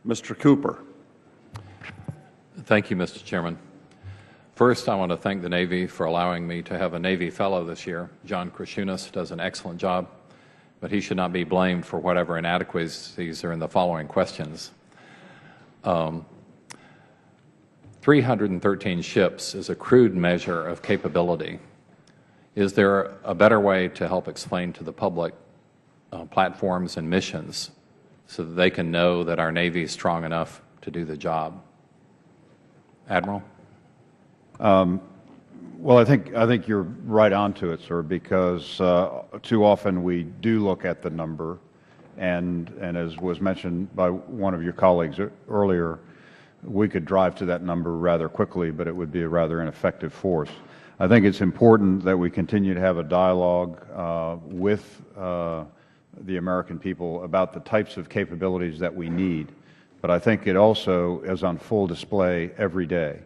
Mr. Cooper. Thank you, Mr. Chairman. First, I want to thank the Navy for allowing me to have a Navy Fellow this year. John Krashunas does an excellent job, but he should not be blamed for whatever inadequacies are in the following questions. 313 ships is a crude measure of capability. Is there a better way to help explain to the public platforms and missions so that they can know that our Navy is strong enough to do the job? Admiral? Well, I think you're right onto it, sir, because too often we do look at the number, and as was mentioned by one of your colleagues earlier, we could drive to that number rather quickly, but it would be a rather ineffective force. I think it's important that we continue to have a dialogue with the American people about the types of capabilities that we need, but I think it also is on full display every day.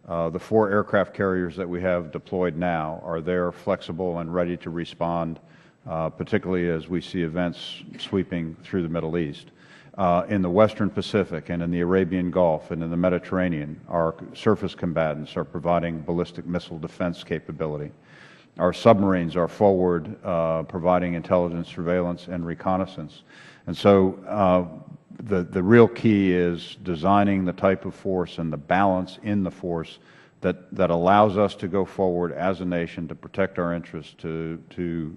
The 4 aircraft carriers that we have deployed now are there, flexible and ready to respond, particularly as we see events sweeping through the Middle East. In the Western Pacific and in the Arabian Gulf and in the Mediterranean, our surface combatants are providing ballistic missile defense capability. Our submarines are forward providing intelligence, surveillance, and reconnaissance. And so the real key is designing the type of force and the balance in the force that allows us to go forward as a nation to protect our interests, to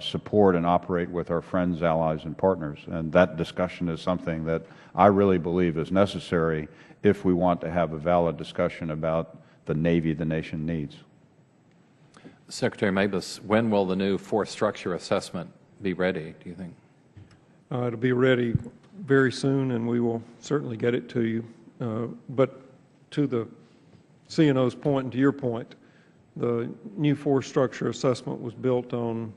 support and operate with our friends, allies, and partners. And that discussion is something that I really believe is necessary if we want to have a valid discussion about the Navy the nation needs. Secretary Mabus, when will the new force structure assessment be ready, do you think? It'll be ready very soon, and we will certainly get it to you. But to the CNO's point and to your point, the new force structure assessment was built on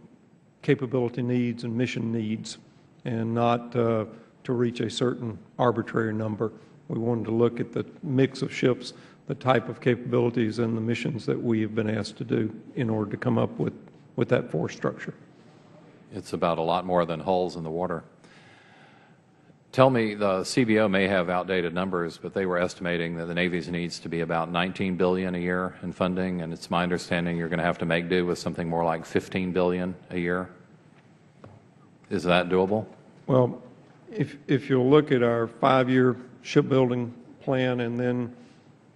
capability needs and mission needs, and not to reach a certain arbitrary number. We wanted to look at the mix of ships, the type of capabilities, and the missions that we have been asked to do in order to come up with that force structure. It's about a lot more than hulls in the water. Tell me, the CBO may have outdated numbers, but they were estimating that the Navy's needs to be about $19 billion a year in funding, and it's my understanding you're going to have to make do with something more like $15 billion a year. Is that doable? Well, if you'll look at our 5-year shipbuilding plan and then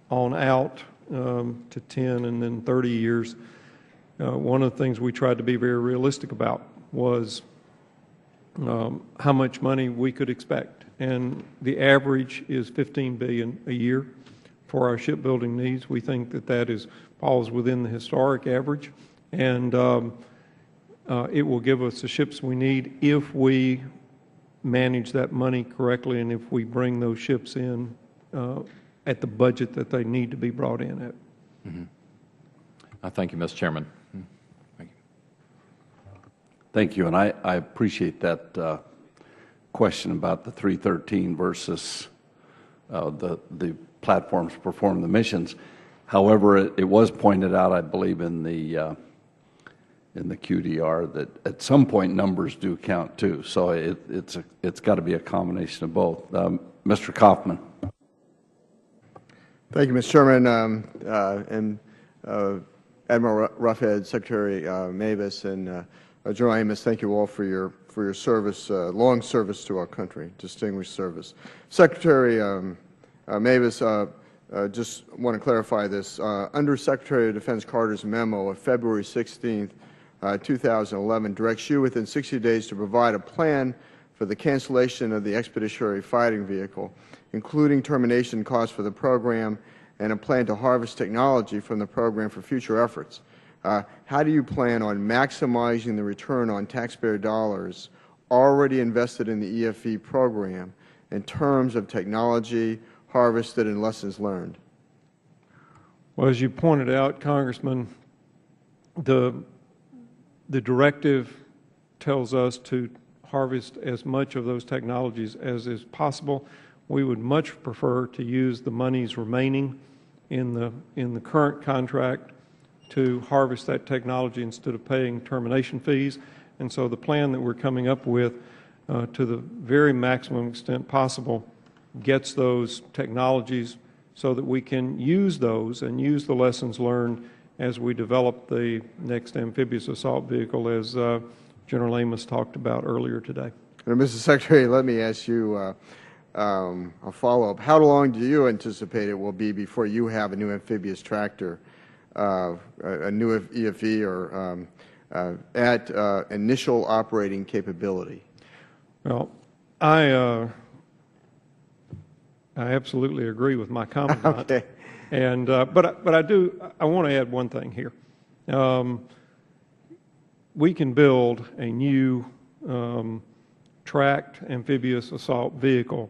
on out to 10 and then 30 years, one of the things we tried to be very realistic about was how much money we could expect. And the average is $15 billion a year for our shipbuilding needs. We think that falls within the historic average, and it will give us the ships we need if we manage that money correctly and if we bring those ships in at the budget that they need to be brought in at. Mm-hmm. Thank you, Mr. Chairman. Thank you, and I appreciate that question about the 313 versus the platforms perform the missions. However, it was pointed out, I believe, in the QDR that at some point numbers do count too. So it's got to be a combination of both. Mr. Kaufman. Thank you, Mr. Chairman, and Admiral Roughead, Secretary Mavis, and General Amos. Thank you all for your service, long service to our country, distinguished service. Secretary Mavis, just want to clarify this. Under Secretary of Defense Carter's memo of February 16th, 2011, directs you within 60 days to provide a plan for the cancellation of the Expeditionary Fighting Vehicle, including termination costs for the program and a plan to harvest technology from the program for future efforts. How do you plan on maximizing the return on taxpayer dollars already invested in the EFV program in terms of technology harvested and lessons learned? Well, as you pointed out, Congressman, the directive tells us to harvest as much of those technologies as is possible. We would much prefer to use the monies remaining in the current contract to harvest that technology instead of paying termination fees. And so the plan that we're coming up with, to the very maximum extent possible, gets those technologies so that we can use those and use the lessons learned as we develop the next amphibious assault vehicle, as General Amos talked about earlier today. Mr. Secretary, let me ask you a follow-up. How long do you anticipate it will be before you have a new amphibious tractor, a new EFV, or at initial operating capability? Well, I absolutely agree with my commandant. Okay. And but I want to add one thing here. We can build a new tracked amphibious assault vehicle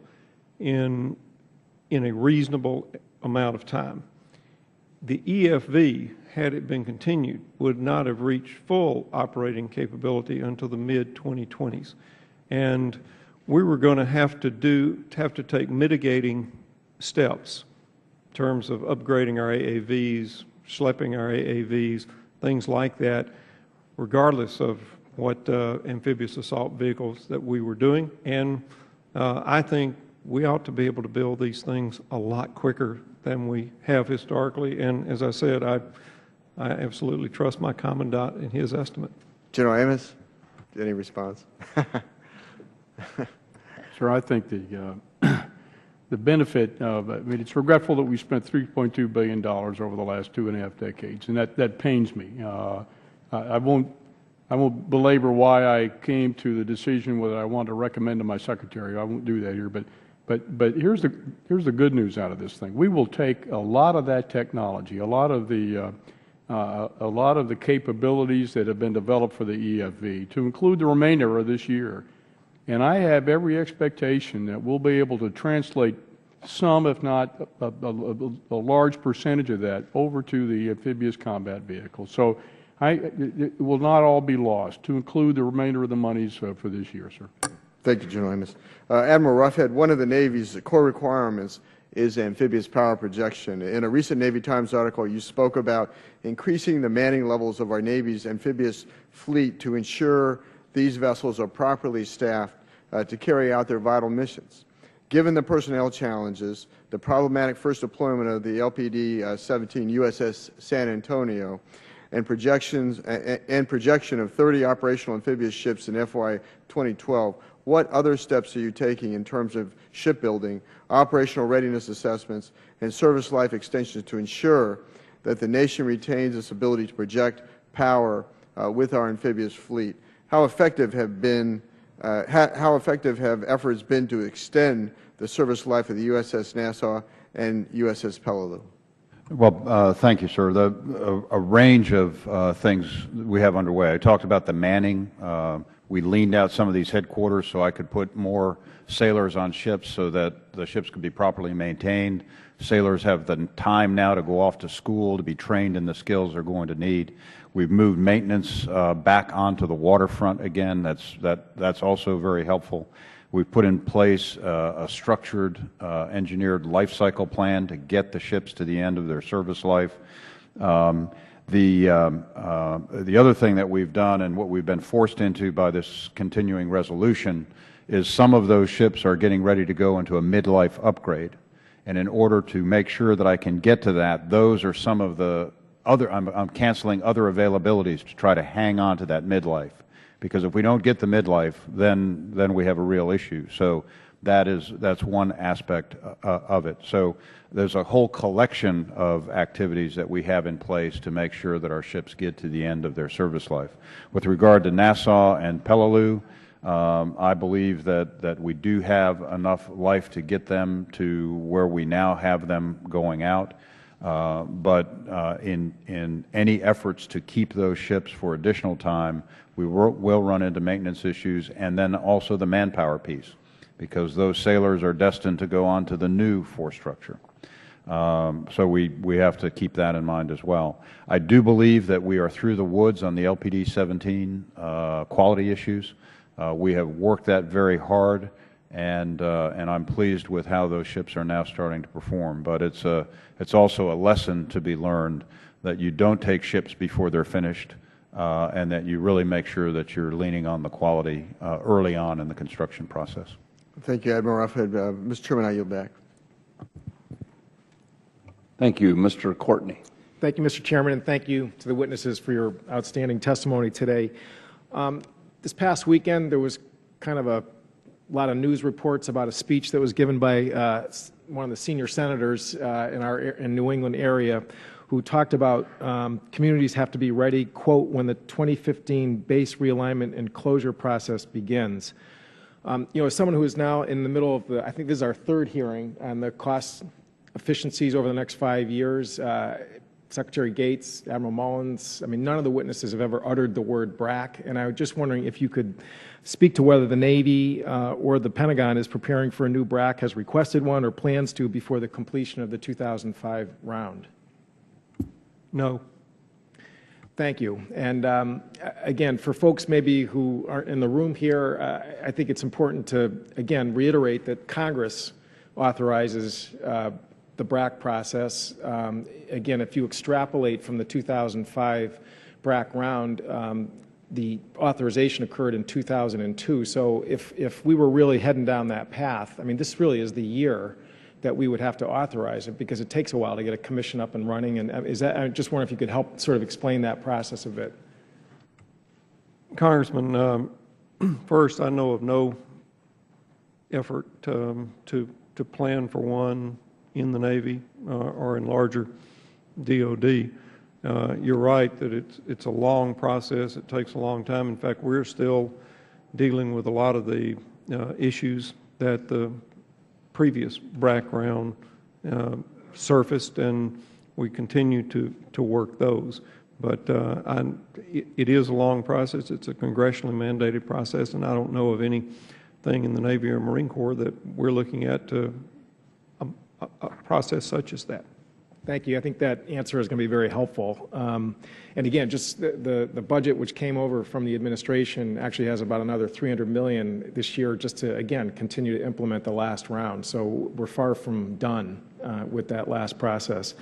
in a reasonable amount of time. The EFV, had it been continued, would not have reached full operating capability until the mid-2020s. And we were going to have to take mitigating steps in terms of upgrading our AAVs, schlepping our AAVs, things like that, regardless of what amphibious assault vehicles that we were doing. And I think we ought to be able to build these things a lot quicker than we have historically. And as I said, I absolutely trust my commandant in his estimate. General Amos, any response? Sir, I think the benefit of, I mean, it's regretful that we spent $3.2 billion over the last 2.5 decades, and that pains me. I won't belabor why I came to the decision whether I want to recommend to my secretary. I won't do that here, but here's the good news out of this thing. We will take a lot of that technology, a lot of the capabilities that have been developed for the EFV, to include the remainder of this year. And I have every expectation that we'll be able to translate some, if not a large percentage of that, over to the amphibious combat vehicle. So it will not all be lost, to include the remainder of the monies for this year, sir. Thank you, General Amos. Admiral Roughead, one of the Navy's core requirements is amphibious power projection. In a recent Navy Times article, you spoke about increasing the manning levels of our Navy's amphibious fleet to ensure these vessels are properly staffed to carry out their vital missions. Given the personnel challenges, the problematic first deployment of the LPD-17 USS San Antonio, and projection of 30 operational amphibious ships in FY 2012, what other steps are you taking in terms of shipbuilding, operational readiness assessments, and service life extensions to ensure that the nation retains its ability to project power with our amphibious fleet? How effective have efforts been to extend the service life of the USS Nassau and USS Peleliu? Well, thank you, sir. A range of things we have underway. I talked about the manning. We leaned out some of these headquarters so I could put more sailors on ships so that the ships could be properly maintained. Sailors have the time now to go off to school to be trained in the skills they're going to need. We've moved maintenance back onto the waterfront again. That's also very helpful. We've put in place a structured, engineered life cycle plan to get the ships to the end of their service life. The other thing that we've done, and what we've been forced into by this continuing resolution, is some of those ships are getting ready to go into a midlife upgrade. And in order to make sure that I can get to that, those are some of the other, I'm canceling other availabilities to try to hang on to that midlife. Because if we don't get the midlife, then we have a real issue. So that's one aspect of it. So there's a whole collection of activities that we have in place to make sure that our ships get to the end of their service life. With regard to Nassau and Peleliu, I believe that we do have enough life to get them to where we now have them going out. But in any efforts to keep those ships for additional time, we will run into maintenance issues, and then also the manpower piece, because those sailors are destined to go on to the new force structure. So we have to keep that in mind as well. I do believe that we are through the woods on the LPD-17 quality issues. We have worked that very hard, and I'm pleased with how those ships are now starting to perform. But it's also a lesson to be learned that you don't take ships before they're finished, and that you really make sure that you're leaning on the quality early on in the construction process. Thank you, Admiral Ruffhead. Mr. Chairman, I yield back. Thank you. Mr. Courtney. Thank you, Mr. Chairman, and thank you to the witnesses for your outstanding testimony today. This past weekend, there was kind of a lot of news reports about a speech that was given by one of the senior senators in New England area, who talked about communities have to be ready, quote, when the 2015 base realignment and closure process begins. As someone who is now in the middle of I think this is our third hearing on the cost efficiencies over the next 5 years, Secretary Gates, Admiral Mullins, I mean, none of the witnesses have ever uttered the word BRAC, and I was just wondering if you could speak to whether the Navy or the Pentagon is preparing for a new BRAC, has requested one, or plans to before the completion of the 2005 round. No. Thank you. And again, for folks maybe who aren't in the room here, I think it's important to, again, reiterate that Congress authorizes the BRAC process. Again, if you extrapolate from the 2005 BRAC round, the authorization occurred in 2002. So if we were really heading down that path, I mean, this really is the year that we would have to authorize it, because it takes a while to get a commission up and running. And I just wonder if you could help sort of explain that process a bit. Congressman, first, I know of no effort to plan for one in the Navy or in larger DOD. You're right that it's a long process. It takes a long time. In fact, we're still dealing with a lot of the issues that the previous BRAC round surfaced, and we continue to work those. But it is a long process. It's a congressionally mandated process, and I don't know of anything in the Navy or Marine Corps that we're looking at to a process such as that. Thank you. I think that answer is going to be very helpful. And again, just the budget which came over from the administration actually has about another $300 million this year just to, again, continue to implement the last round. So we're far from done with that last process.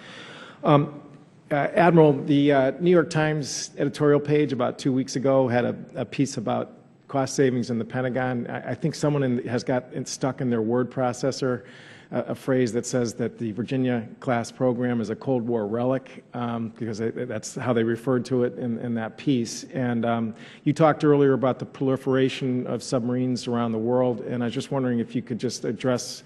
Admiral, the New York Times editorial page about 2 weeks ago had a piece about cost savings in the Pentagon. I think someone has got stuck in their word processor a phrase that says that the Virginia-class program is a Cold War relic, because that's how they referred to it in that piece. And you talked earlier about the proliferation of submarines around the world, and I was just wondering if you could just address,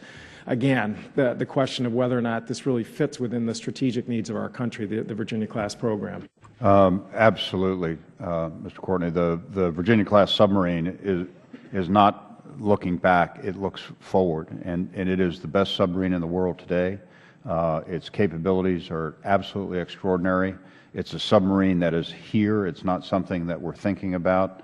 again, the question of whether or not this really fits within the strategic needs of our country, the Virginia-class program. Absolutely, Mr. Courtney. The Virginia-class submarine is not looking back, it looks forward, and it is the best submarine in the world today. Its capabilities are absolutely extraordinary. It's a submarine that is here. It's not something that we're thinking about.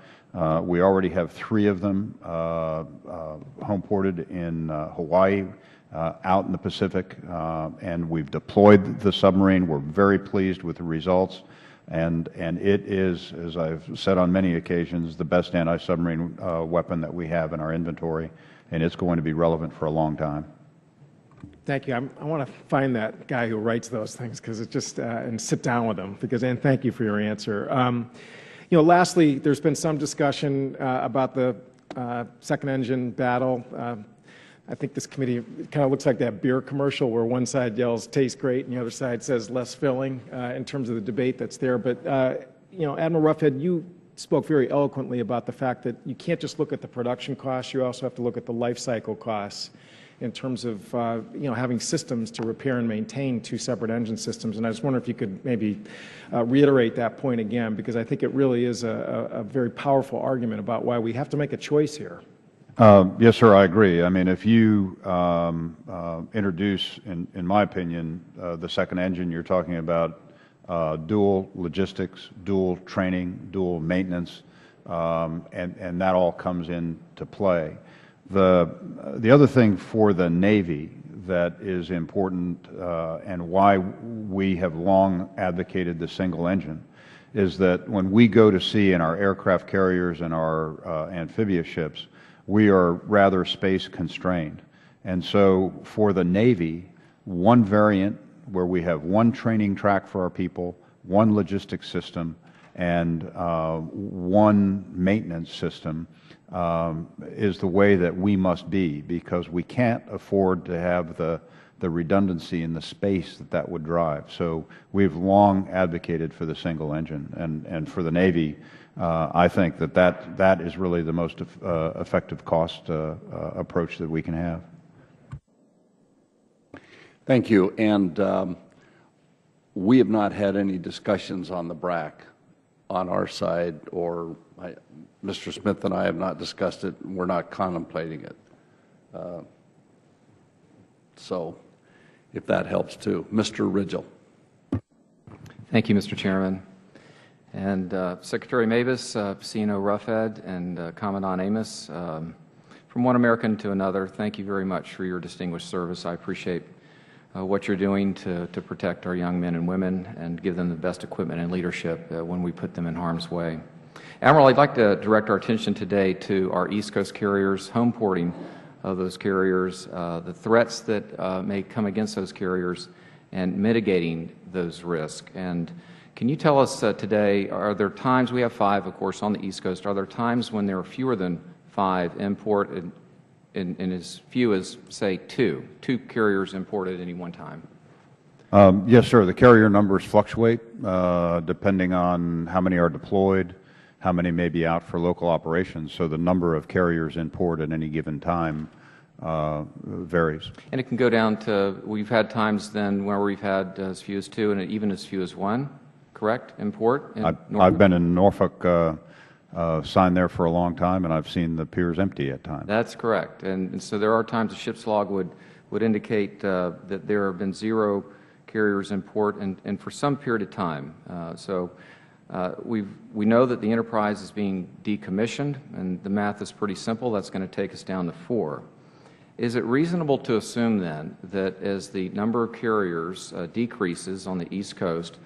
We already have 3 of them home ported in Hawaii, out in the Pacific, and we've deployed the submarine. We're very pleased with the results. And it is, as I've said on many occasions, the best anti-submarine weapon that we have in our inventory, and it's going to be relevant for a long time. Thank you. I want to find that guy who writes those things, because it just and sit down with him. And thank you for your answer. Lastly, there's been some discussion about the second engine battle. I think this committee kind of looks like that beer commercial where one side yells "tastes great" and the other side says "less filling" in terms of the debate that's there. But Admiral Ruffhead, you spoke very eloquently about the fact that you can't just look at the production costs; you also have to look at the life cycle costs in terms of having systems to repair and maintain 2 separate engine systems. And I just wonder if you could maybe reiterate that point again, because I think it really is a very powerful argument about why we have to make a choice here. Yes, sir, I agree. I mean, if you introduce, in my opinion, the second engine, you're talking about dual logistics, dual training, dual maintenance, and that all comes into play. The other thing for the Navy that is important and why we have long advocated the single engine is that when we go to sea in our aircraft carriers and our amphibious ships, we are rather space constrained. And so for the Navy, one variant where we have one training track for our people, one logistics system, and one maintenance system is the way that we must be, because we can't afford to have the redundancy in the space that would drive. So we've long advocated for the single engine, and for the Navy, I think that is really the most effective cost approach that we can have. Thank you. And we have not had any discussions on the BRAC on our side, or Mr. Smith and I have not discussed it, and we're not contemplating it. So if that helps too. Mr. Ridgell. Thank you, Mr. Chairman. And Secretary Mavis, CNO Roughead, and Commandant Amos, from one American to another, thank you very much for your distinguished service. I appreciate what you're doing to protect our young men and women and give them the best equipment and leadership when we put them in harm's way. Admiral, I'd like to direct our attention today to our East Coast carriers, home porting of those carriers, the threats that may come against those carriers, and mitigating those risks. And can you tell us today, are there times, we have 5, of course, on the East Coast, are there times when there are fewer than 5 imported, and as few as, say, 2 carriers imported at any one time? Yes, sir. The carrier numbers fluctuate depending on how many are deployed, how many may be out for local operations. So the number of carriers in port at any given time varies. And it can go down to, we've had times then where we've had as few as 2 and even as few as 1, correct, in port? I've been in Norfolk, signed there for a long time, and I've seen the piers empty at times. That's correct. And so there are times the ship's log would indicate that there have been 0 carriers in port and for some period of time. We know that the Enterprise is being decommissioned, and the math is pretty simple. That's going to take us down to 4. Is it reasonable to assume then that as the number of carriers decreases on the East Coast,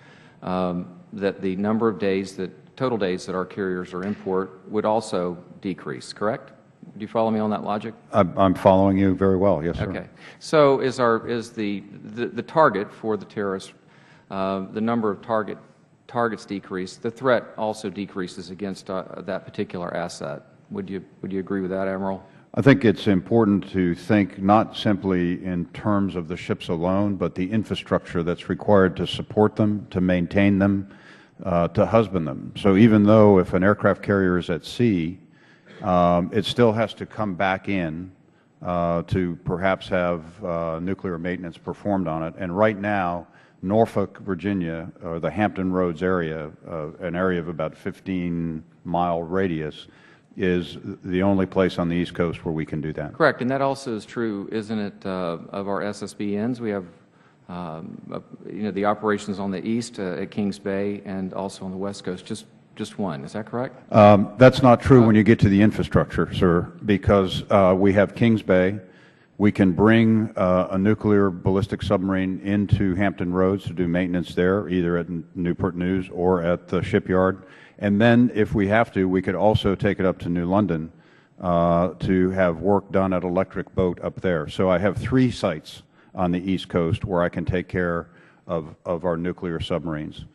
that the number of days total days that our carriers are in port would also decrease, correct? Do you follow me on that logic? I'm following you very well, yes, sir. Okay. So is the target for the terrorists, the number of targets decrease, the threat also decreases against that particular asset. Would you agree with that, Admiral? I think it's important to think not simply in terms of the ships alone, but the infrastructure that's required to support them, to maintain them, to husband them. So even though if an aircraft carrier is at sea, it still has to come back in to perhaps have nuclear maintenance performed on it. And right now, Norfolk, Virginia, or the Hampton Roads area, an area of about 15-mile radius, is the only place on the East Coast where we can do that. Correct. And that also is true, isn't it, of our SSBNs? We have the operations on the east at Kings Bay and also on the West Coast, just one. Is that correct? That's not true when you get to the infrastructure, sir, because we have Kings Bay. We can bring a nuclear ballistic submarine into Hampton Roads to do maintenance there, either at Newport News or at the shipyard. And then, if we have to, we could also take it up to New London to have work done at Electric Boat up there. So I have 3 sites on the East Coast where I can take care of our nuclear submarines.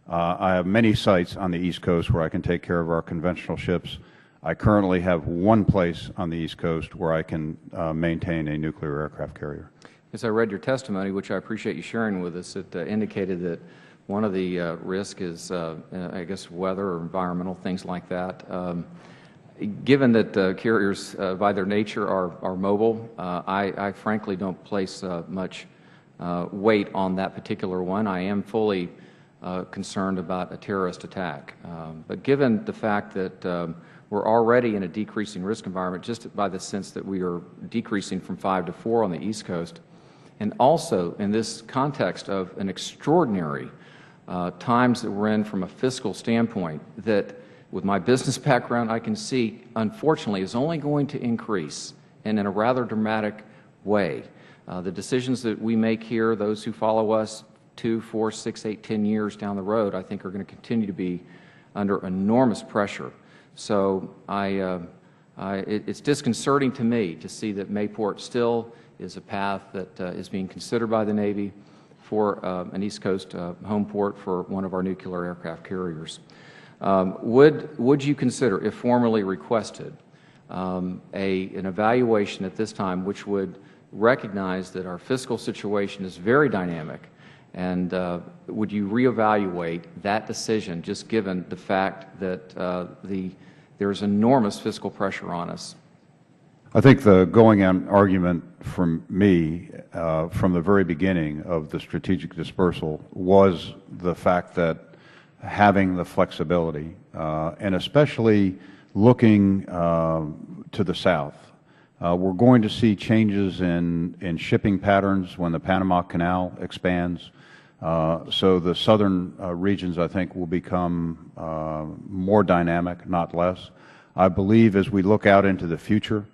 I have many sites on the East Coast where I can take care of our conventional ships. I currently have 1 place on the East Coast where I can maintain a nuclear aircraft carrier. As I read your testimony, which I appreciate you sharing with us, it indicated that one of the risks is, I guess, weather or environmental, things like that. Given that carriers, by their nature, are mobile, I frankly don't place much weight on that particular one. I am fully concerned about a terrorist attack. But given the fact that we're already in a decreasing risk environment, just by the sense that we are decreasing from 5 to 4 on the East Coast, and also in this context of an extraordinary times that we're in from a fiscal standpoint, that with my business background I can see, unfortunately, is only going to increase, and in a rather dramatic way. The decisions that we make here, those who follow us 2, 4, 6, 8, 10 years down the road, I think are going to continue to be under enormous pressure. So it's disconcerting to me to see that Mayport still is a path that is being considered by the Navy for an East Coast home port for one of our nuclear aircraft carriers. Would you consider, if formally requested, an evaluation at this time which would recognize that our fiscal situation is very dynamic? And would you reevaluate that decision, just given the fact that there is enormous fiscal pressure on us? I think the going-on argument from me from the very beginning of the strategic dispersal was the fact that having the flexibility, and especially looking to the south, we're going to see changes in shipping patterns when the Panama Canal expands. So the southern regions, I think, will become more dynamic, not less. I believe as we look out into the future,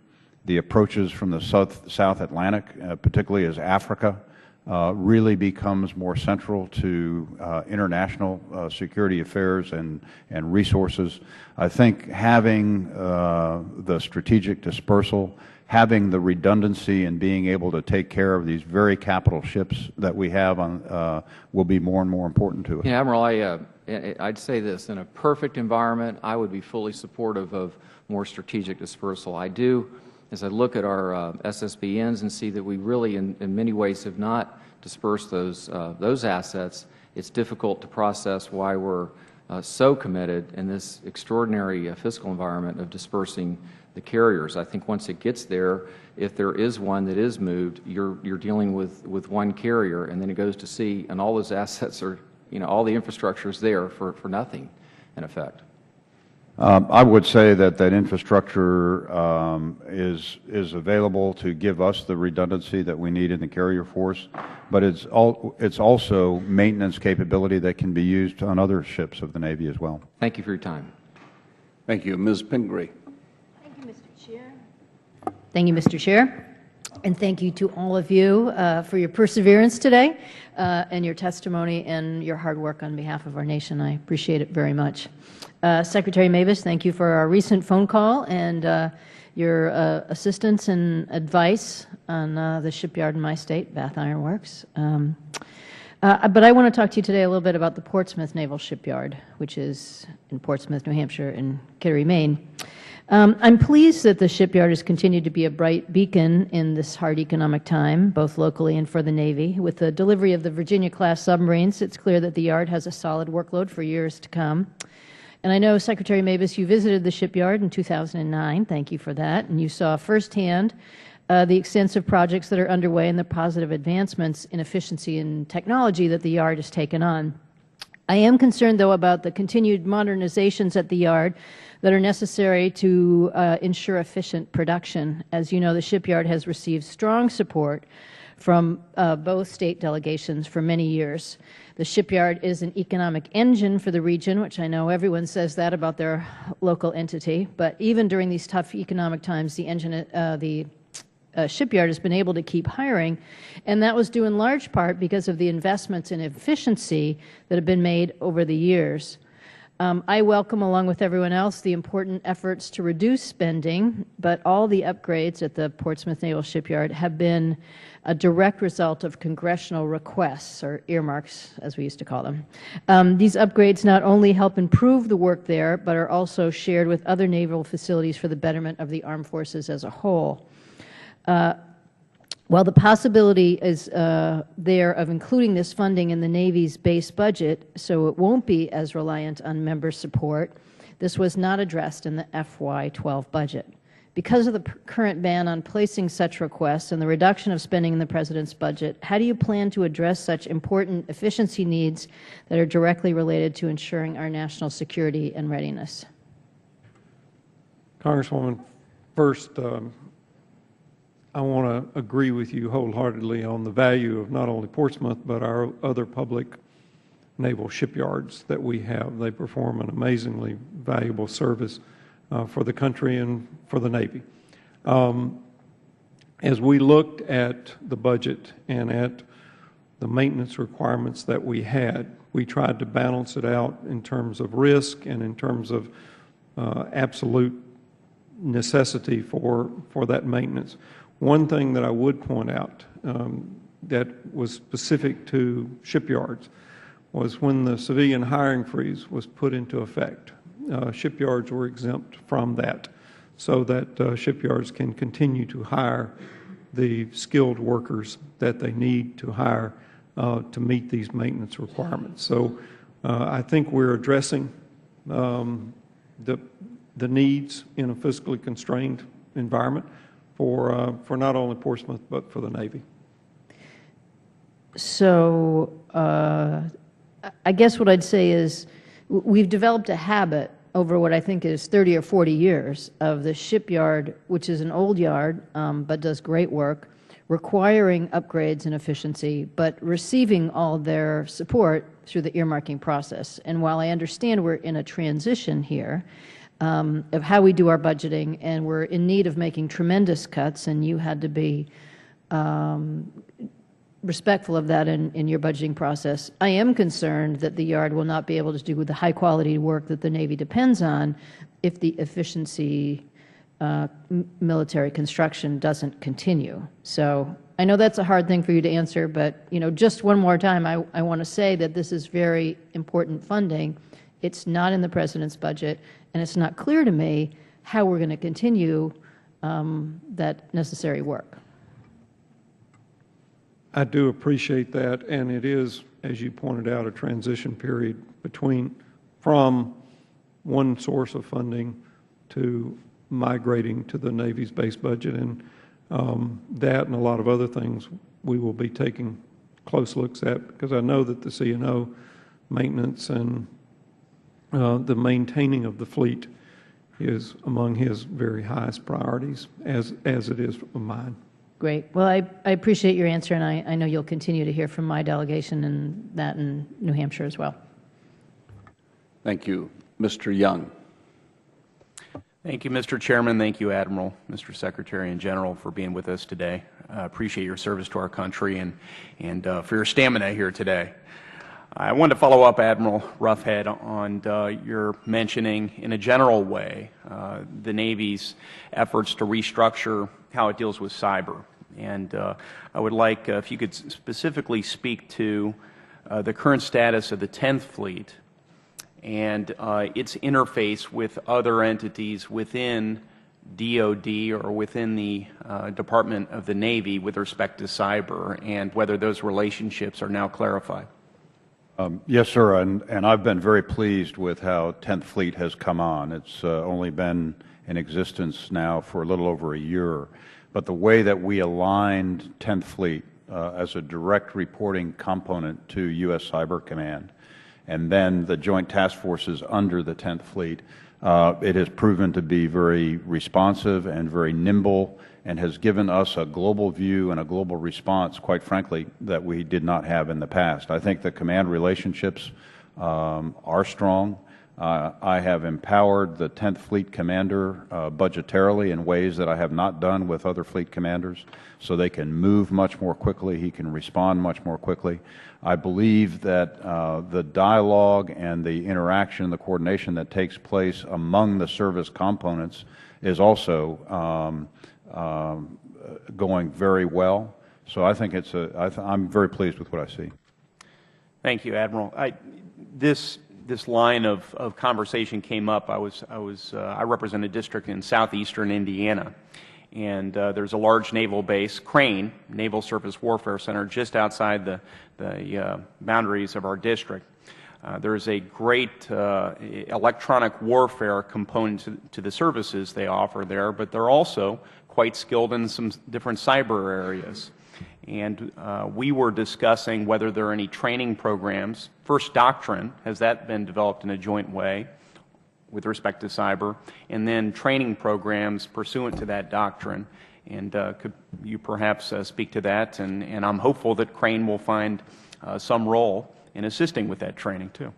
the approaches from the South Atlantic, particularly as Africa, really becomes more central to international security affairs and resources. I think having the strategic dispersal, having the redundancy and being able to take care of these very capital ships that we have on, will be more and more important to us. Yeah, Admiral, I'd say this. In a perfect environment, I would be fully supportive of more strategic dispersal. I do, as I look at our SSBNs and see that we really, in many ways, have not dispersed those assets, it's difficult to process why we're so committed in this extraordinary fiscal environment of dispersing the carriers. I think once it gets there, if there is one that is moved, you're dealing with one carrier, and then it goes to sea, and all those assets are, all the infrastructure is there for nothing, in effect. I would say that infrastructure is available to give us the redundancy that we need in the carrier force, but it's also maintenance capability that can be used on other ships of the Navy as well. Thank you for your time. Thank you. Ms. Pingree. Thank you, Mr. Chair. Thank you, Mr. Chair. And thank you to all of you for your perseverance today and your testimony and your hard work on behalf of our nation. I appreciate it very much. Secretary Mavis, thank you for our recent phone call and your assistance and advice on the shipyard in my state, Bath Iron Works. But I want to talk to you today a little bit about the Portsmouth Naval Shipyard, which is in Portsmouth, New Hampshire, and Kittery, Maine. I'm pleased that the shipyard has continued to be a bright beacon in this hard economic time, both locally and for the Navy. With the delivery of the Virginia-class submarines, it's clear that the yard has a solid workload for years to come. And I know, Secretary Mavis, you visited the shipyard in 2009. Thank you for that. And you saw firsthand the extensive projects that are underway and the positive advancements in efficiency and technology that the yard has taken on. I am concerned, though, about the continued modernizations at the yard that are necessary to ensure efficient production. As you know, the shipyard has received strong support from both state delegations for many years. The shipyard is an economic engine for the region, which I know everyone says that about their local entity, but even during these tough economic times, the shipyard has been able to keep hiring, and that was due in large part because of the investments in efficiency that have been made over the years. I welcome, along with everyone else, the important efforts to reduce spending, but all the upgrades at the Portsmouth Naval Shipyard have been a direct result of congressional requests, or earmarks, as we used to call them. These upgrades not only help improve the work there, but are also shared with other naval facilities for the betterment of the armed forces as a whole. While the possibility is there of including this funding in the Navy's base budget, so it won't be as reliant on member support, this was not addressed in the FY12 budget. Because of the current ban on placing such requests and the reduction of spending in the President's budget, how do you plan to address such important efficiency needs that are directly related to ensuring our national security and readiness? Congresswoman, first, I want to agree with you wholeheartedly on the value of not only Portsmouth, but our other public naval shipyards that we have. They perform an amazingly valuable service for the country and for the Navy. As we looked at the budget and at the maintenance requirements that we had, we tried to balance it out in terms of risk and in terms of absolute necessity for that maintenance. One thing that I would point out that was specific to shipyards was when the civilian hiring freeze was put into effect. Shipyards were exempt from that. so that shipyards can continue to hire the skilled workers that they need to hire to meet these maintenance requirements. So I think we're addressing the needs in a fiscally constrained environment for not only Portsmouth but for the Navy. So I guess what I'd say is we've developed a habit over what I think is 30 or 40 years of the shipyard, which is an old yard but does great work, requiring upgrades and efficiency, but receiving all their support through the earmarking process. And while I understand we're in a transition here of how we do our budgeting, and we're in need of making tremendous cuts, and you had to be respectful of that in your budgeting process, I am concerned that the yard will not be able to do the high-quality work that the Navy depends on if the efficiency military construction doesn't continue. So I know that's a hard thing for you to answer, but just one more time, I want to say that this is very important funding. It's not in the President's budget, and it's not clear to me how we're going to continue that necessary work. I do appreciate that, and it is, as you pointed out, a transition period from one source of funding to migrating to the Navy's base budget, and that and a lot of other things we will be taking close looks at, because I know that the C&O maintenance and the maintaining of the fleet is among his very highest priorities, as it is of mine. Great. Well, I appreciate your answer, and I know you'll continue to hear from my delegation and that in New Hampshire as well. Thank you. Mr. Young. Thank you, Mr. Chairman. Thank you, Admiral, Mr. Secretary and General, for being with us today. I appreciate your service to our country and for your stamina here today. I wanted to follow up, Admiral Roughead, on your mentioning in a general way the Navy's efforts to restructure how it deals with cyber. And I would like if you could specifically speak to the current status of the 10th Fleet and its interface with other entities within DOD or within the Department of the Navy with respect to cyber, and whether those relationships are now clarified. Yes, sir, and I've been very pleased with how 10th Fleet has come on. It's only been in existence now for a little over a year. But the way that we aligned 10th Fleet as a direct reporting component to U.S. Cyber Command, and then the joint task forces under the 10th Fleet, it has proven to be very responsive and very nimble, and has given us a global view and a global response, quite frankly, that we did not have in the past. I think the command relationships are strong. I have empowered the 10th Fleet commander budgetarily in ways that I have not done with other fleet commanders, so they can move much more quickly. He can respond much more quickly. I believe that the dialogue and the interaction, the coordination that takes place among the service components is also going very well. So I think it's I'm very pleased with what I see. Thank you, Admiral. This line of conversation came up. I represent a district in southeastern Indiana, and there's a large naval base, Crane Naval Surface Warfare Center, just outside the boundaries of our district. There's a great electronic warfare component to the services they offer there, but they're also quite skilled in some different cyber areas. And we were discussing whether there are any training programs. First, doctrine, has that been developed in a joint way with respect to cyber? And then training programs pursuant to that doctrine. And could you perhaps speak to that? And I'm hopeful that Crane will find some role in assisting with that training, too.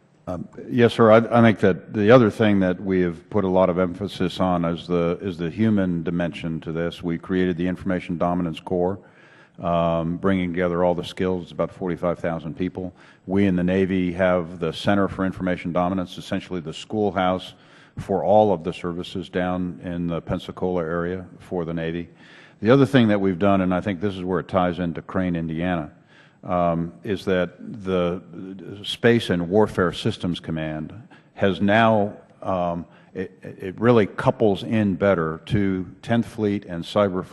Yes, sir. I think that the other thing that we have put a lot of emphasis on is the human dimension to this. We created the Information Dominance Corps, bringing together all the skills. It's about 45,000 people. We in the Navy have the Center for Information Dominance, essentially the schoolhouse for all of the services down in the Pensacola area for the Navy. The other thing that we've done, and I think this is where it ties into Crane, Indiana, is that the Space and Warfare Systems Command has now it really couples in better to 10th Fleet and Cyber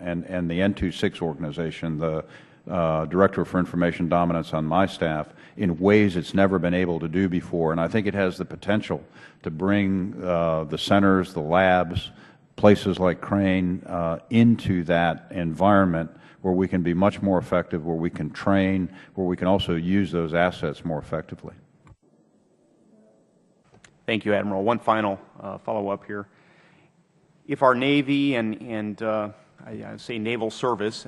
and the N26 organization, the Director for Information Dominance on my staff, in ways it's never been able to do before. And I think it has the potential to bring the centers, the labs, places like Crane into that environment where we can be much more effective, where we can train, where we can also use those assets more effectively. Thank you, Admiral. One final follow-up here. If our Navy and I say naval service,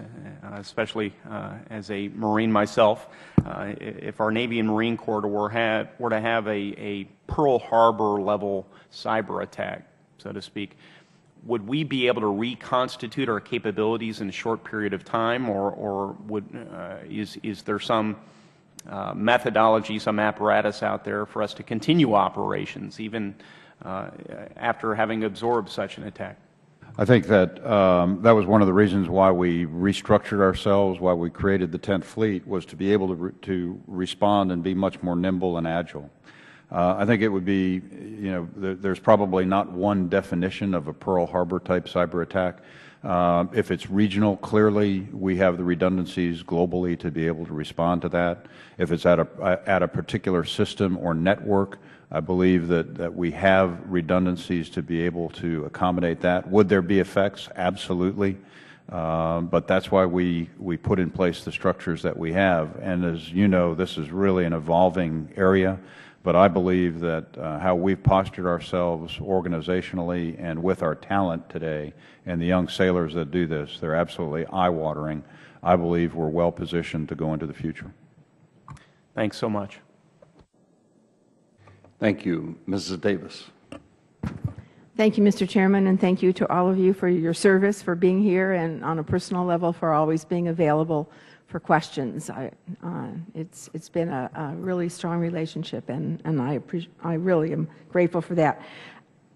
especially as a Marine myself, if our Navy and Marine Corps were to have a Pearl Harbor level cyber attack, so to speak, would we be able to reconstitute our capabilities in a short period of time, or is there some methodology, some apparatus out there for us to continue operations even after having absorbed such an attack? I think that that was one of the reasons why we restructured ourselves, why we created the 10th Fleet, was to be able to respond and be much more nimble and agile. I think it would be, there's probably not one definition of a Pearl Harbor type cyber attack. If it's regional, clearly we have the redundancies globally to be able to respond to that. If it's at a particular system or network, I believe that we have redundancies to be able to accommodate that. Would there be effects? Absolutely. But that's why we put in place the structures that we have. And as you know, this is really an evolving area. But I believe that how we've postured ourselves organizationally and with our talent today and the young sailors that do this, they're absolutely eye-watering. I believe we're well positioned to go into the future. Thanks so much. Thank you. Mrs. Davis. Thank you, Mr. Chairman, and thank you to all of you for your service, for being here, and on a personal level for always being available for questions. It's been a really strong relationship, and I really am grateful for that.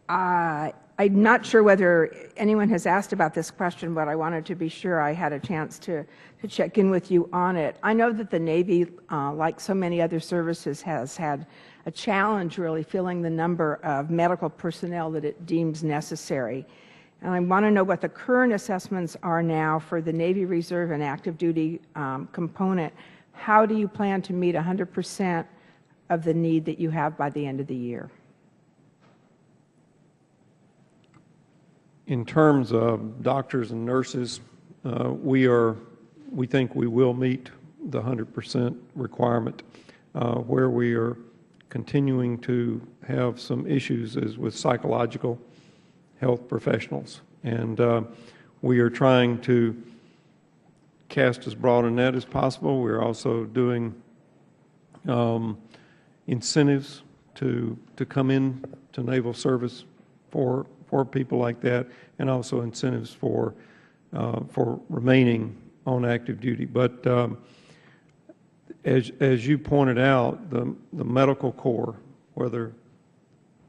I'm not sure whether anyone has asked about this question, but I wanted to be sure I had a chance to check in with you on it. I know that the Navy, like so many other services, has had a challenge really filling the number of medical personnel that it deems necessary. And I want to know what the current assessments are now for the Navy Reserve and active duty component. How do you plan to meet 100% of the need that you have by the end of the year? In terms of doctors and nurses, we think we will meet the 100% requirement. Where we are continuing to have some issues is with psychological health professionals, and we are trying to cast as broad a net as possible. We're also doing incentives to come in to naval service for people like that, and also incentives for remaining on active duty. But as you pointed out, the medical corps, whether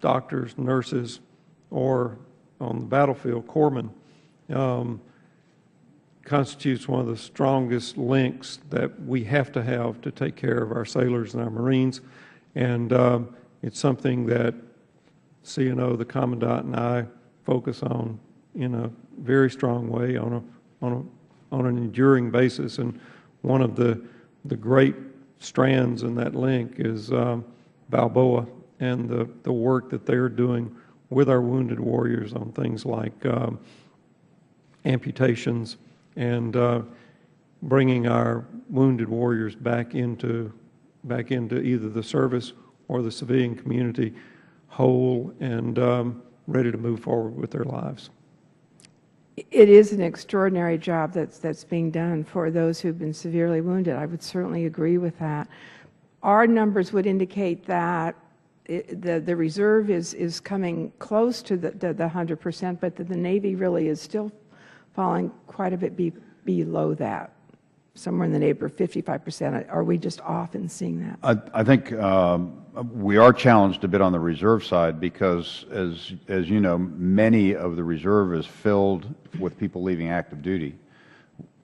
doctors, nurses, or on the battlefield, corpsmen, constitutes one of the strongest links that we have to take care of our sailors and our Marines. And it's something that CNO, the Commandant, and I focus on in a very strong way on an enduring basis. And one of the great strands in that link is Balboa and the work that they're doing with our wounded warriors on things like amputations and bringing our wounded warriors back into either the service or the civilian community whole and ready to move forward with their lives. It is an extraordinary job that's being done for those who've been severely wounded. I would certainly agree with that. Our numbers would indicate that the reserve is coming close to the 100%, but the Navy really is still falling quite a bit below that, somewhere in the neighborhood of 55%. Are we just off in seeing that? I think we are challenged a bit on the reserve side because, as you know, many of the reserve is filled with people leaving active duty.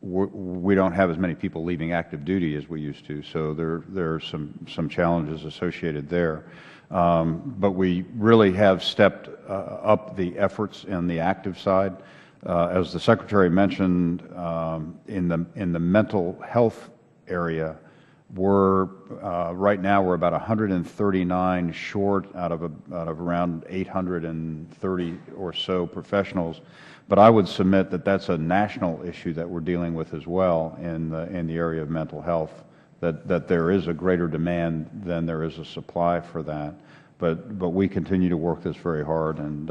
we don't have as many people leaving active duty as we used to, so there are some challenges associated there. But we really have stepped up the efforts in the active side. As the Secretary mentioned, in the mental health area, right now we're about 139 short out of around 830 or so professionals. But I would submit that that's a national issue that we're dealing with as well in the area of mental health. That there is a greater demand than there is a supply for that. But we continue to work this very hard, and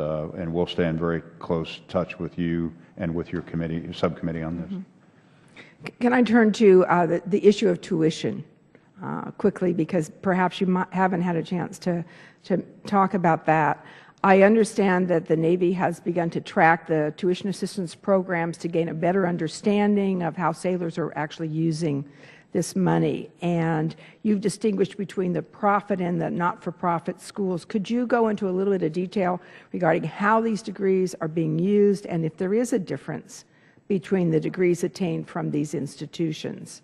we'll stay in very close touch with you and with your subcommittee on this. Mm-hmm. Can I turn to the issue of tuition quickly, because perhaps you haven't had a chance to talk about that. I understand that the Navy has begun to track the tuition assistance programs to gain a better understanding of how sailors are actually using this money, and you've distinguished between the profit and the not-for-profit schools. Could you go into a little bit of detail regarding how these degrees are being used, and if there is a difference between the degrees attained from these institutions?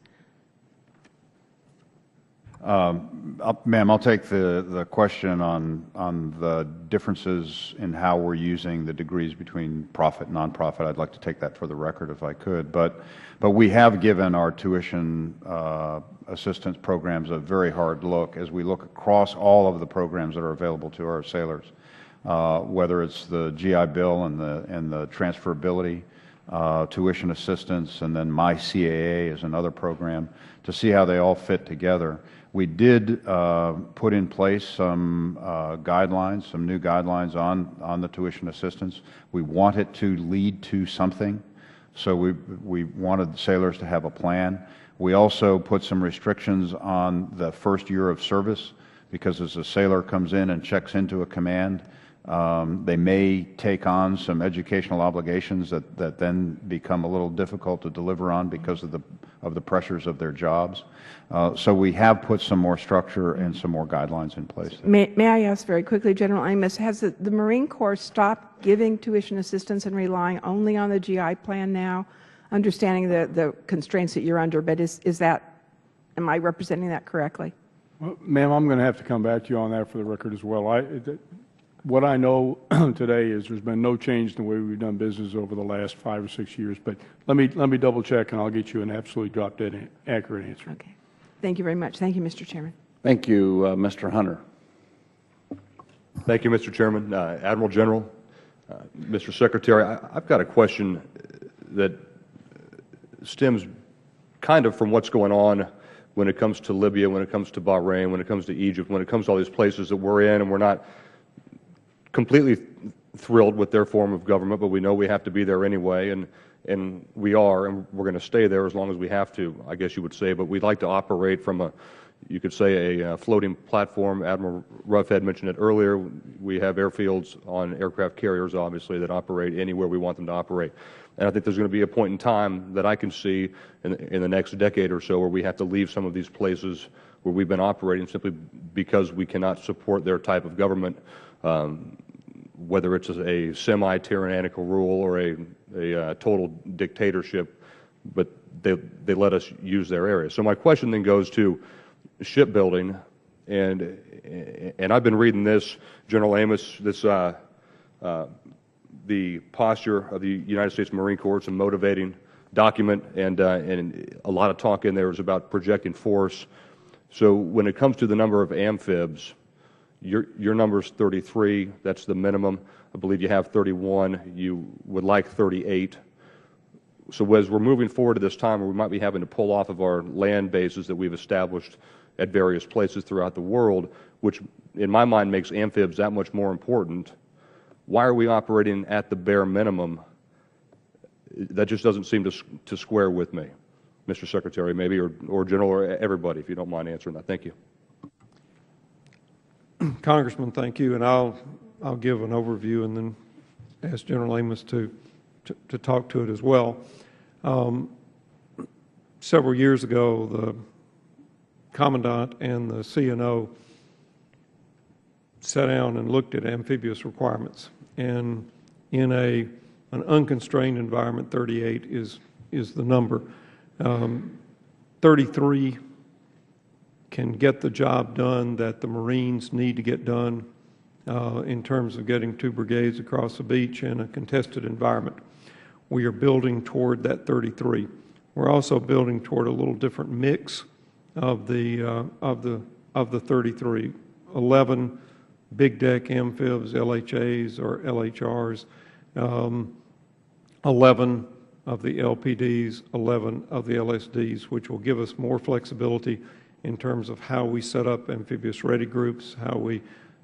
Ma'am, I'll take the question on the differences in how we're using the degrees between profit and nonprofit. I'd like to take that for the record if I could. But we have given our tuition assistance programs a very hard look as we look across all of the programs that are available to our sailors, whether it's the GI Bill and the transferability, tuition assistance, and then My CAA is another program, to see how they all fit together. We did put in place some guidelines, some new guidelines on the tuition assistance. We want it to lead to something, so we wanted sailors to have a plan. We also put some restrictions on the first year of service, because as a sailor comes in and checks into a command, they may take on some educational obligations that then become a little difficult to deliver on because of the pressures of their jobs. So we have put some more structure and some more guidelines in place. May I ask very quickly, General Amos, has the Marine Corps stopped giving tuition assistance and relying only on the GI plan now, understanding the constraints that you're under, but am I representing that correctly? Well, ma'am, I'm going to have to come back to you on that for the record as well. What I know today is there's been no change in the way we've done business over the last 5 or 6 years. But let me double check, and I'll get you an absolutely drop-dead accurate answer. Okay. Thank you very much. Thank you, Mr. Chairman. Thank you, Mr. Hunter. Thank you, Mr. Chairman. Admiral General, Mr. Secretary, I've got a question that stems kind of from what's going on when it comes to Libya, when it comes to Bahrain, when it comes to Egypt, when it comes to all these places that we're in, and we're not completely thrilled with their form of government, but we know we have to be there anyway, and we are, and we're going to stay there as long as we have to, I guess you would say. But we'd like to operate from you could say, a floating platform. Admiral Roughead mentioned it earlier. We have airfields on aircraft carriers, obviously, that operate anywhere we want them to operate. And I think there's going to be a point in time that I can see in the next decade or so where we have to leave some of these places where we've been operating simply because we cannot support their type of government, whether it's a semi-tyrannical rule or a total dictatorship, but they let us use their area. So my question then goes to shipbuilding, and I've been reading this, General Amos, this the posture of the United States Marine Corps. It's a motivating document, and a lot of talk in there is about projecting force. So when it comes to the number of amphibs, your number is 33. That's the minimum. I believe you have 31. You would like 38. So as we're moving forward to this time where we might be having to pull off of our land bases that we've established at various places throughout the world, which in my mind makes amphibs that much more important, why are we operating at the bare minimum? That just doesn't seem to square with me. Mr. Secretary, maybe, or General, or everybody, if you don't mind answering that. Thank you. Congressman, thank you, and I'll give an overview and then ask General Amos to talk to it as well. Several years ago, the Commandant and the CNO sat down and looked at amphibious requirements, and in an unconstrained environment, 38 is is the number. 33 can get the job done that the Marines need to get done in terms of getting 2 brigades across the beach in a contested environment. We are building toward that 33. We're also building toward a little different mix of the 33. 11 big deck amphibs, LHAs or LHRs, 11 of the LPDs, 11 of the LSDs, which will give us more flexibility in terms of how we set up amphibious ready groups, how we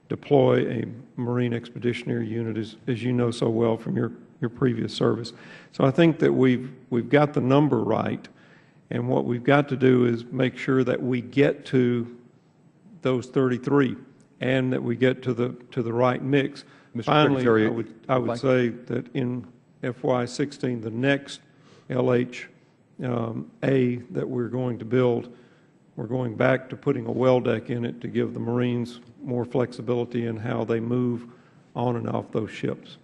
deploy a Marine Expeditionary Unit, as you know so well from your previous service. So I think that we've got the number right, and what we've got to do is make sure that we get to those 33 and that we get to the right mix. Mr. Finally, Secretary, I would say that in FY16, the next LHA that we're going to build, we're going back to putting a well deck in it to give the Marines more flexibility in how they move on and off those ships.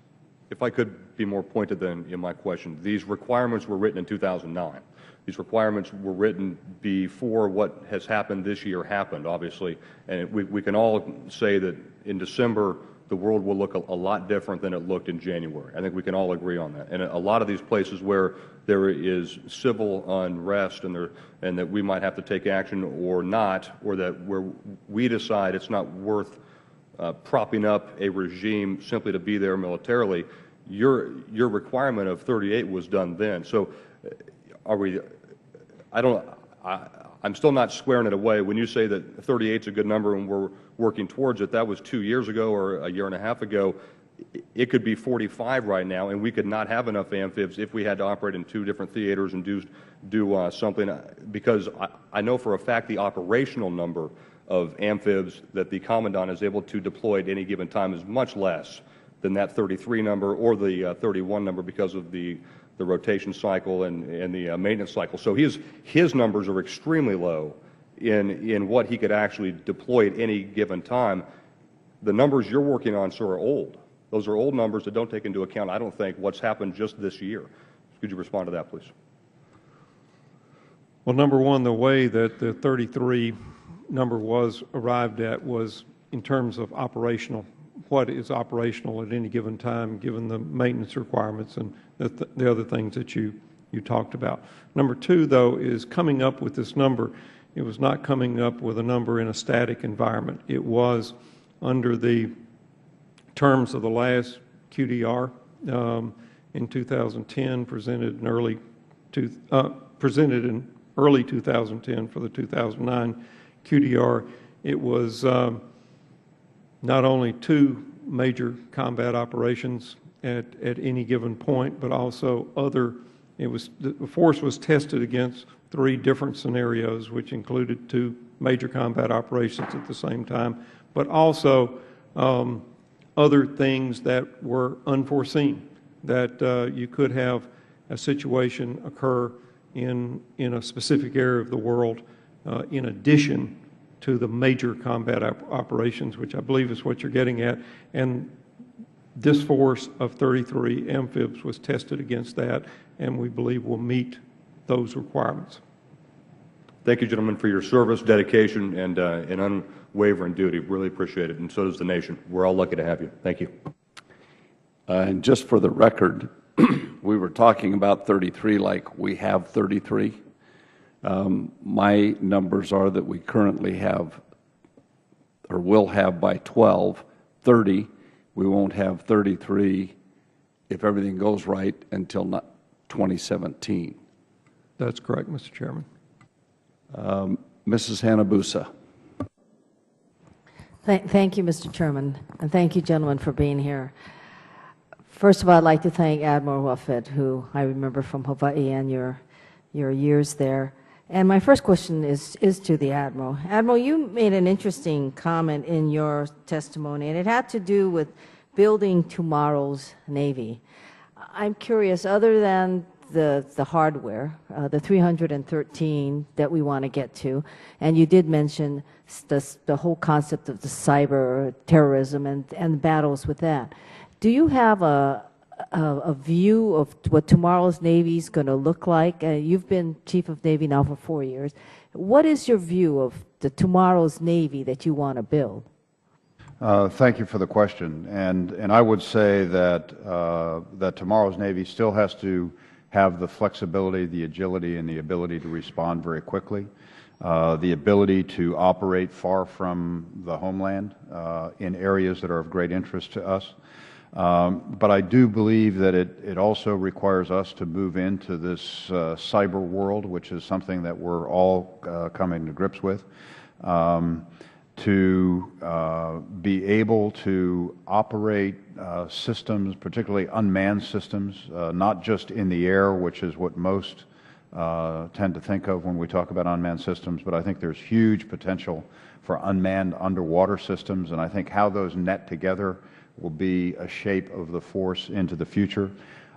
If I could be more pointed then in my question, these requirements were written in 2009. These requirements were written before what has happened this year happened, obviously, and we can all say that in December the world will look a lot different than it looked in January. I think we can all agree on that. And a lot of these places where there is civil unrest and that we might have to take action or not, or that where we decide it's not worth propping up a regime simply to be there militarily, your requirement of 38 was done then. So are we, I'm still not squaring it away. When you say that 38 is a good number and we're working towards it, that was 2 years ago or a year and a half ago. It could be 45 right now, and we could not have enough amphibs if we had to operate in 2 different theaters and do something, because I know for a fact the operational number of amphibs that the Commandant is able to deploy at any given time is much less than that 33 number or the 31 number because of the rotation cycle and the maintenance cycle. So his numbers are extremely low in what he could actually deploy at any given time. The numbers you're working on, sir, are old. Those are old numbers that don't take into account, I don't think, what's happened just this year. Could you respond to that, please? Well, number one, the way that the 33 number was arrived at was in terms of operational, what is operational at any given time, given the maintenance requirements and the other things that you talked about. Number two, though, is coming up with this number. It was not coming up with a number in a static environment. It was under the terms of the last QDR in 2010, presented in early 2010 for the 2009 QDR. It was not only 2 major combat operations at any given point, but also other. The force was tested against 3 different scenarios, which included 2 major combat operations at the same time, but also other things that were unforeseen, that you could have a situation occur in a specific area of the world in addition to the major combat operations, which I believe is what you're getting at. And this force of 33 amphibs was tested against that, and we believe will meet those requirements. Thank you, gentlemen, for your service, dedication, and unwavering duty. Really appreciate it, and so does the nation. We're all lucky to have you. Thank you. And just for the record, we were talking about 33 like we have 33. My numbers are that we currently have, or will have by 12, 30. We won't have 33 if everything goes right until 2017. That's correct, Mr. Chairman. Mrs. Hanabusa. Thank you, Mr. Chairman, and thank you, gentlemen, for being here. First of all, I'd like to thank Admiral Ruffett, who I remember from Hawaii and your years there. And my first question is to the Admiral. Admiral, you made an interesting comment in your testimony, and it had to do with building tomorrow's Navy. I'm curious, other than the hardware, the 313 that we want to get to, and you did mention the whole concept of the cyber terrorism and battles with that. Do you have a a view of what tomorrow's Navy is going to look like? You've been Chief of Navy now for 4 years. What is your view of the tomorrow's Navy that you want to build? Thank you for the question. And I would say that, that tomorrow's Navy still has to have the flexibility, the agility, and the ability to respond very quickly, the ability to operate far from the homeland in areas that are of great interest to us. But I do believe that it also requires us to move into this cyber world, which is something that we're all coming to grips with, to be able to operate systems, particularly unmanned systems, not just in the air, which is what most tend to think of when we talk about unmanned systems, but I think there's huge potential for unmanned underwater systems, and I think how those net together will be a shape of the force into the future.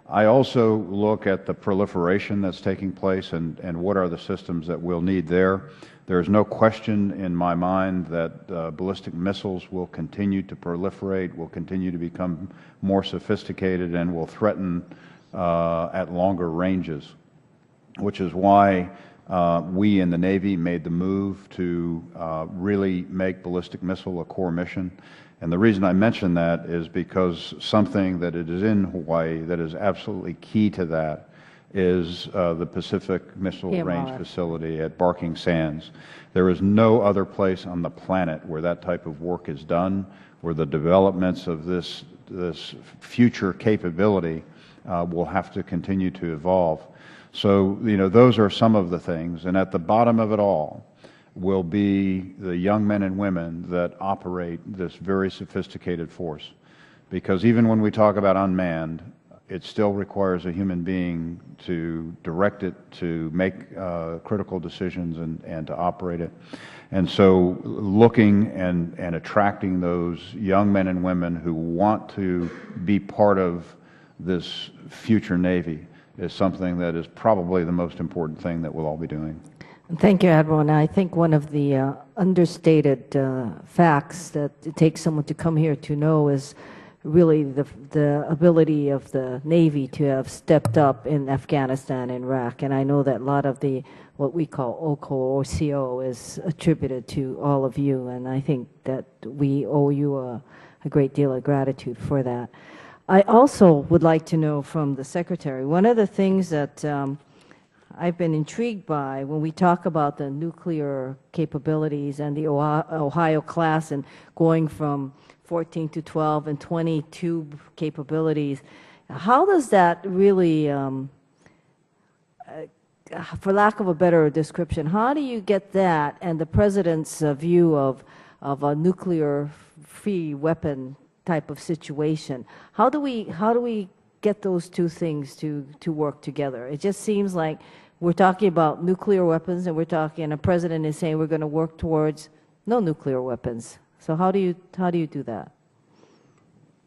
I also look at the proliferation that's taking place and what are the systems that we'll need there. There's no question in my mind that ballistic missiles will continue to proliferate, will continue to become more sophisticated, and will threaten at longer ranges, which is why we in the Navy made the move to really make ballistic missile a core mission. And the reason I mention that is because something that it is in Hawaii that is absolutely key to that is the Pacific Missile Range Facility at Barking Sands. There is no other place on the planet where that type of work is done, where the developments of this future capability will have to continue to evolve. So, you know, those are some of the things. And at the bottom of it all will be the young men and women that operate this very sophisticated force. Because even when we talk about unmanned, it still requires a human being to direct it, to make critical decisions and to operate it. And so looking and attracting those young men and women who want to be part of this future Navy is something that is probably the most important thing that we'll all be doing. Thank you, Admiral. And I think one of the understated facts that it takes someone to come here to know is really the ability of the Navy to have stepped up in Afghanistan and Iraq. And I know that a lot of the what we call OCO or CO is attributed to all of you. And I think that we owe you a great deal of gratitude for that. I also would like to know from the Secretary, one of the things that I've been intrigued by when we talk about the nuclear capabilities and the Ohio class and going from 14 to 12 and 20 tube capabilities, how does that really, for lack of a better description, how do you get that and the President's view of a nuclear-free weapon type of situation? How do we get those two things to work together? It just seems like we're talking about nuclear weapons and and a president is saying we're going to work towards no nuclear weapons. So how do you do that?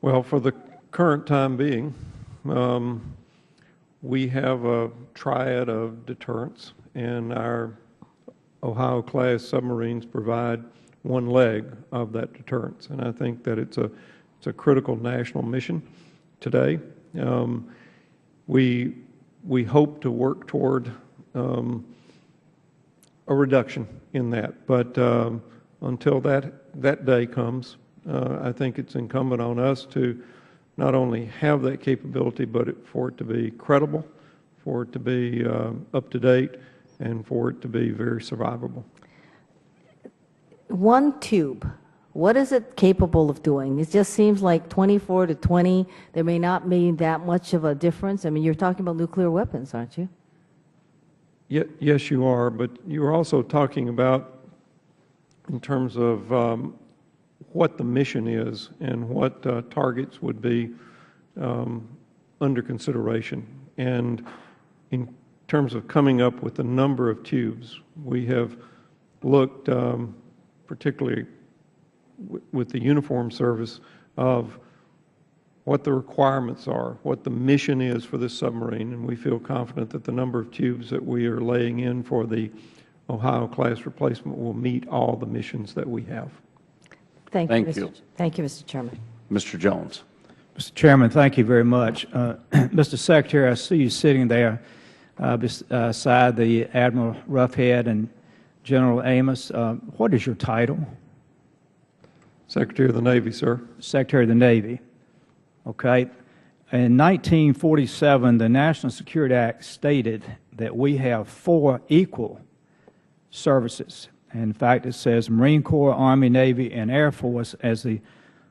Well, for the current time being, we have a triad of deterrence, and our Ohio-class submarines provide one leg of that deterrence. And I think that it's a critical national mission today. We hope to work toward a reduction in that, but until that day comes, I think it's incumbent on us to not only have that capability, but for it to be credible, for it to be up to date, and for it to be very survivable. One tube, what is it capable of doing? It just seems like 24 to 20, there may not be that much of a difference. I mean, you're talking about nuclear weapons, aren't you? Yes, you are, but you're also talking about in terms of what the mission is and what targets would be under consideration. And in terms of coming up with the number of tubes, we have looked particularly with the uniform service of what the requirements are, what the mission is for this submarine, and we feel confident that the number of tubes that we are laying in for the Ohio-class replacement will meet all the missions that we have. Thank you, Mr. Chairman. Mr. Jones. Mr. Chairman, thank you very much. Mr. Secretary, I see you sitting there beside the Admiral Roughead and General Amos. What is your title? Secretary of the Navy, sir. Secretary of the Navy. Okay. In 1947, the National Security Act stated that we have 4 equal services. In fact, it says Marine Corps, Army, Navy, and Air Force as the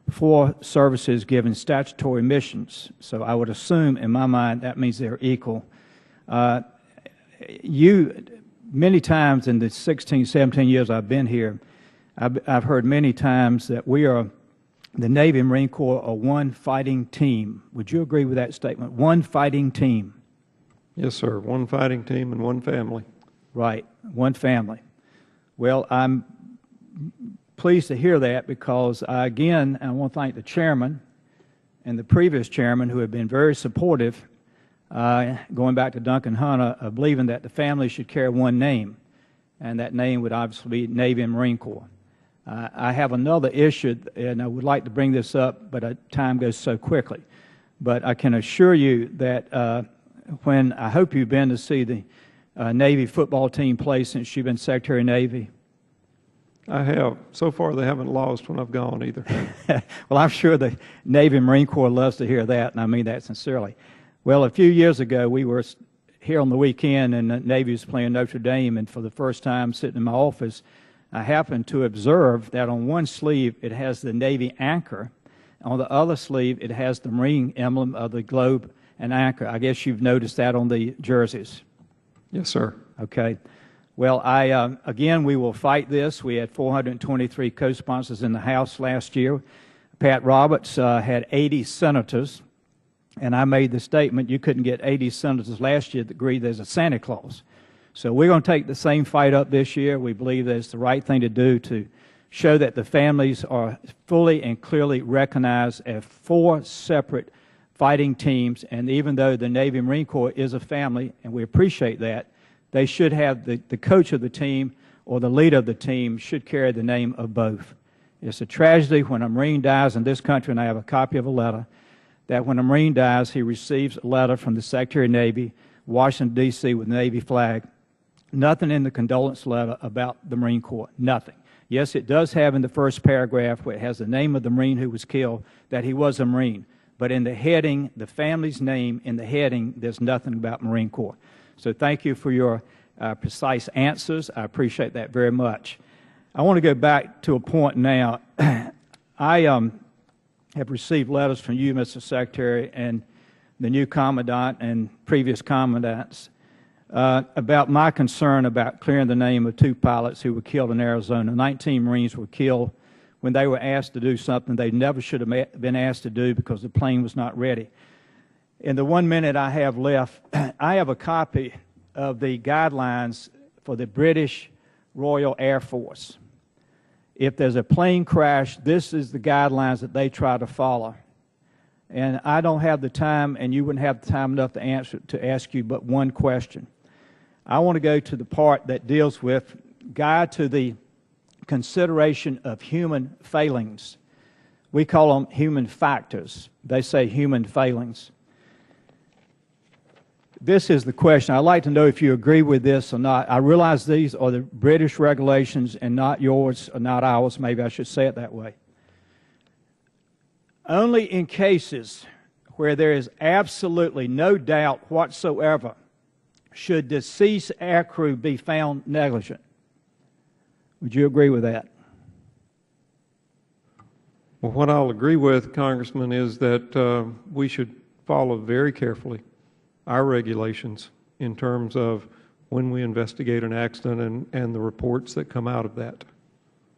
4 services given statutory missions. So I would assume, in my mind, that means they're equal. Many times in the 16, 17 years I've been here, I've heard many times that the Navy and Marine Corps are one fighting team. Would you agree with that statement? One fighting team. Yes, sir. One fighting team and one family. Right. One family. Well, I'm pleased to hear that because, I want to thank the chairman and the previous chairman who have been very supportive, going back to Duncan Hunter, of believing that the family should carry one name, and that name would obviously be Navy and Marine Corps. I have another issue, and I would like to bring this up, but time goes so quickly. But I can assure you that I hope you've been to see the Navy football team play since you've been Secretary of Navy. I have. So far, they haven't lost when I've gone either. Well, I'm sure the Navy and Marine Corps loves to hear that, and I mean that sincerely. Well, a few years ago, we were here on the weekend, and the Navy was playing Notre Dame, and for the first time sitting in my office, I happened to observe that on one sleeve it has the Navy anchor. On the other sleeve it has the Marine emblem of the globe and anchor. I guess you've noticed that on the jerseys. Yes, sir. Okay. Well, again, we will fight this. We had 423 co-sponsors in the House last year. Pat Roberts had 80 senators, and I made the statement you couldn't get 80 senators last year that agreed there's a Santa Claus. So we're going to take the same fight up this year. We believe that it's the right thing to do to show that the families are fully and clearly recognized as 4 separate fighting teams. And even though the Navy and Marine Corps is a family, and we appreciate that, they should have the coach of the team or the leader of the team should carry the name of both. It's a tragedy when a Marine dies in this country, and I have a copy of a letter, that when a Marine dies, he receives a letter from the Secretary of Navy, Washington, D.C., with the Navy flag. Nothing in the condolence letter about the Marine Corps, nothing. Yes, it does have in the first paragraph where it has the name of the Marine who was killed, that he was a Marine. But in the heading, the family's name in the heading, there's nothing about Marine Corps. So thank you for your precise answers. I appreciate that very much. I want to go back to a point now. I have received letters from you, Mr. Secretary, and the new Commandant and previous Commandants about my concern about clearing the name of 2 pilots who were killed in Arizona. 19 Marines were killed when they were asked to do something they never should have been asked to do because the plane was not ready. In the 1 minute I have left, I have a copy of the guidelines for the British Royal Air Force. If there's a plane crash, this is the guidelines that they try to follow. And I don't have the time, and you wouldn't have the time enough to ask you but one question. I want to go to the part that deals with guide to the consideration of human failings. We call them human factors. They say human failings. This is the question. I'd like to know if you agree with this or not. I realize these are the British regulations and not yours or not ours. Maybe I should say it that way. Only in cases where there is absolutely no doubt whatsoever should deceased aircrew be found negligent. Would you agree with that? Well, what I'll agree with, Congressman, is that we should follow very carefully our regulations in terms of when we investigate an accident and the reports that come out of that.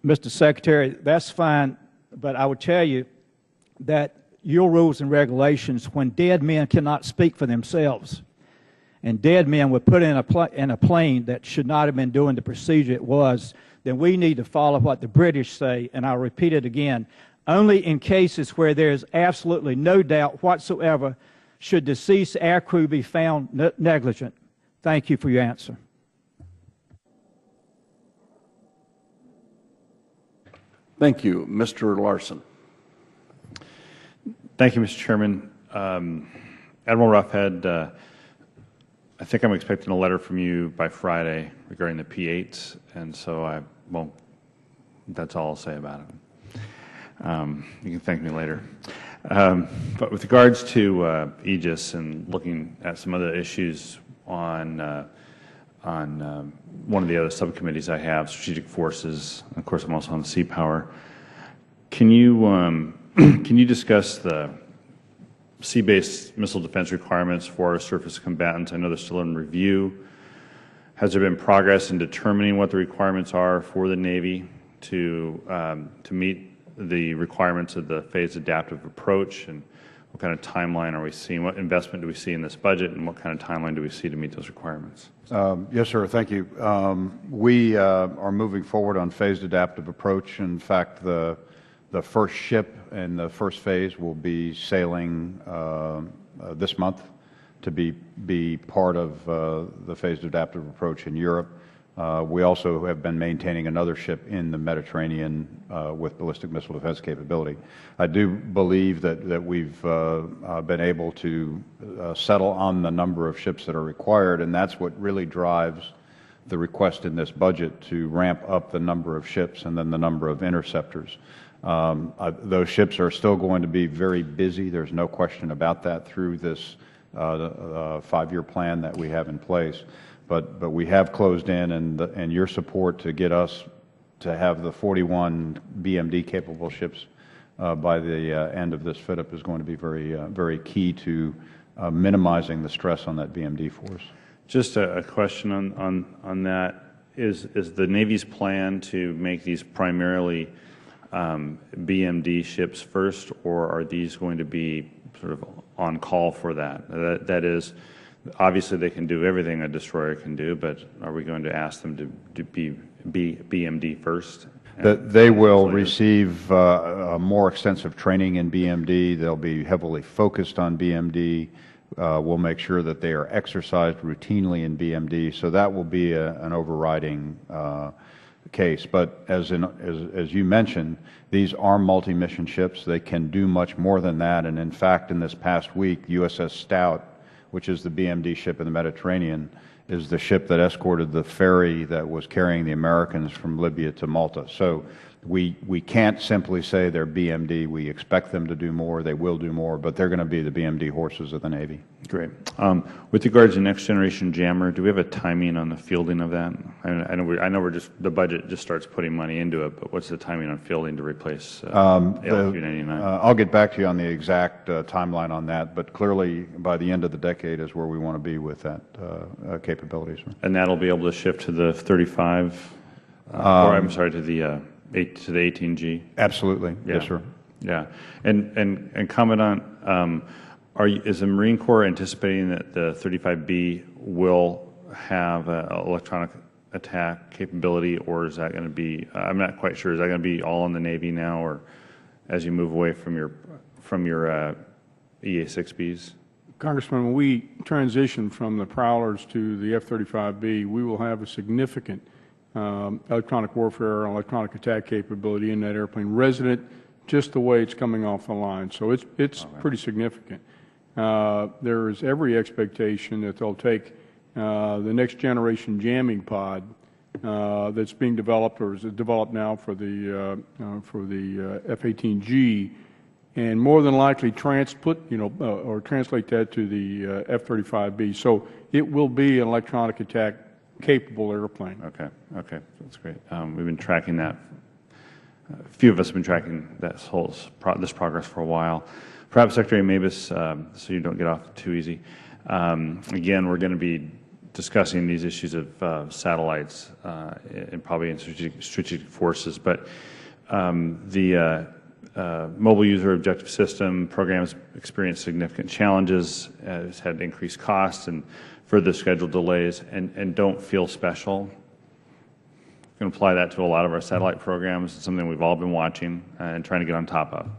Mr. Secretary, that's fine, but I would tell you that your rules and regulations, when dead men cannot speak for themselves, and dead men were put in a plane that should not have been doing the procedure it was, then we need to follow what the British say, and I'll repeat it again. Only in cases where there is absolutely no doubt whatsoever should deceased aircrew be found negligent. Thank you for your answer. Thank you. Mr. Larson. Thank you, Mr. Chairman. Admiral Roughead, I think I'm expecting a letter from you by Friday regarding the P-8s, and so I won't, that's all I'll say about it. You can thank me later. But with regards to Aegis and looking at some other issues on one of the other subcommittees I have, strategic forces, of course I'm also on sea power, can you discuss the sea-based missile defense requirements for our surface combatants? I know they're still in review. Has there been progress in determining what the requirements are for the Navy to meet the requirements of the phased adaptive approach, and what kind of timeline are we seeing? What investment do we see in this budget, and what kind of timeline do we see to meet those requirements? Yes, sir. Thank you. We are moving forward on phased adaptive approach. In fact, the first ship in the first phase will be sailing this month to be part of the phased adaptive approach in Europe. We also have been maintaining another ship in the Mediterranean with ballistic missile defense capability. I do believe that we've been able to settle on the number of ships that are required, and that's what really drives the request in this budget to ramp up the number of ships and then the number of interceptors. Those ships are still going to be very busy. There's no question about that through this 5-year plan that we have in place. But we have closed in, and your support to get us to have the 41 BMD capable ships by the end of this FIDP is going to be very key to minimizing the stress on that BMD force. Just a question on that. Is the Navy's plan to make these primarily BMD ships first, or are these going to be sort of on call for that? That is, obviously they can do everything a destroyer can do, but are we going to ask them to be BMD first? They will receive more extensive training in BMD. They'll be heavily focused on BMD. We'll make sure that they are exercised routinely in BMD. So that will be an overriding case. But as you mentioned, these are multi-mission ships. They can do much more than that. And in fact, in this past week, USS Stout, which is the BMD ship in the Mediterranean, is the ship that escorted the ferry that was carrying the Americans from Libya to Malta. So we can't simply say they're BMD. We expect them to do more. They will do more, but they're going to be the BMD horses of the Navy. Great. With regards to next generation jammer, do we have a timing on the fielding of that? I know we're just, the budget just starts putting money into it, but what's the timing on fielding to replace AL-399? I'll get back to you on the exact timeline on that, but clearly by the end of the decade is where we want to be with that capabilities. And that'll be able to shift to the 35, or I'm sorry, to the 18G? Absolutely. Yeah. Yes, sir. Yeah. And Commandant, is the Marine Corps anticipating that the 35B will have electronic attack capability, or is that going to be, I'm not quite sure, is that going to be all in the Navy now, or as you move away from your EA-6Bs? Congressman, when we transition from the Prowlers to the F-35B, we will have a significant electronic warfare and electronic attack capability in that airplane, resident just the way it's coming off the line. So it's pretty significant. There is every expectation that they'll take the next generation jamming pod that's being developed or is developed now for the F-18G, and more than likely translate that to the F-35B. So it will be an electronic attack capable airplane. Okay, that's great. We've been tracking that. A few of us have been tracking this progress for a while. Perhaps Secretary Mavis, so you don't get off too easy. Again, we're going to be discussing these issues of satellites and probably in strategic forces, but the mobile user objective system programs experienced significant challenges, has had increased costs and further schedule delays, and don't feel special. We can apply that to a lot of our satellite programs. It's something we've all been watching and trying to get on top of.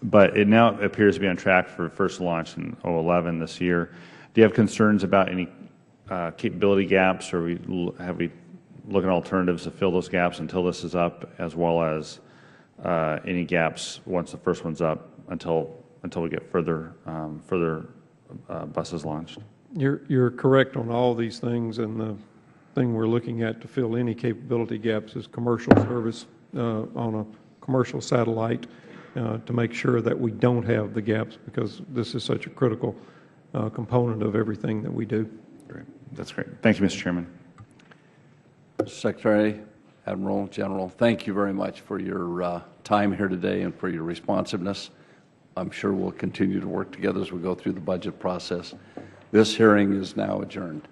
But it now appears to be on track for first launch in 2011 this year. Do you have concerns about any capability gaps, or have we looked at alternatives to fill those gaps until this is up, as well as any gaps once the first one's up until we get further buses launched. You're correct on all these things, and the thing we're looking at to fill any capability gaps is commercial service on a commercial satellite to make sure that we don't have the gaps, because this is such a critical component of everything that we do. Great. That's great. Thank you, Mr. Chairman. Secretary, Admiral, General, thank you very much for your time here today and for your responsiveness. I'm sure we'll continue to work together as we go through the budget process. This hearing is now adjourned.